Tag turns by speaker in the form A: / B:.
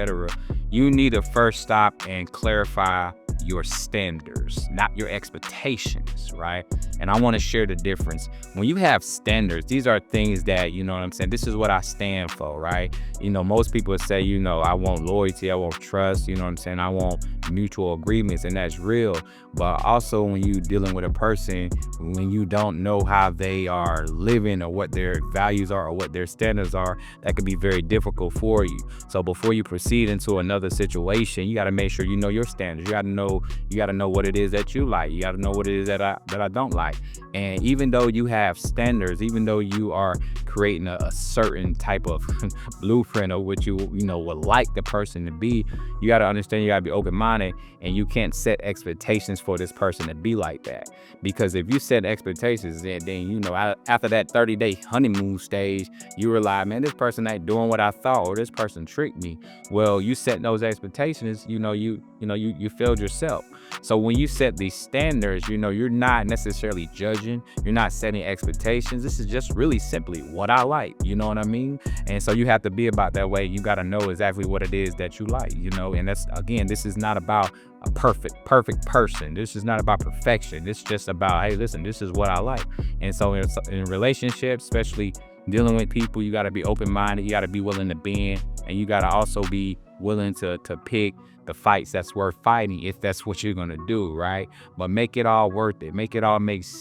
A: etc., you need to first stop and clarify your standards, not your expectations, right? And I want to share the difference. When you have standards, these are things that, you know what I'm saying? This is what I stand for, right? Most people say, I want loyalty, I want trust, you know what I'm saying? I want mutual agreements, and that's real. But also, when you dealing with a person, when you don't know how they are living or what their values are or what their standards are, that could be very difficult for you. So before you proceed into another situation, you got to make sure you know your standards. You got to know what it is that you like. You got to know what it is that I don't like. And even though you have standards, even though you are creating a certain type of blueprint of what you would like the person to be, you got to understand, you got to be open-minded, and you can't set expectations for this person to be like that. Because if you set expectations, then after that 30-day honeymoon stage, you realize, man, this person ain't doing what I thought, or this person tricked me. Well, you set those expectations, you failed yourself. So when you set these standards, you're not necessarily judging, you're not setting expectations. This is just really simply what I like, you know what I mean? And so you have to be about that way. You got to know exactly what it is that you like, and that's, again, this is not about a perfect person. This is not about perfection. It's just about, hey, listen, this is what I like. And so in relationships, especially dealing with people, you got to be open-minded, you got to be willing to bend, and you got to also be willing to pick the fights that's worth fighting, if that's what you're going to do, right? But make it all worth it. Make it all make sense.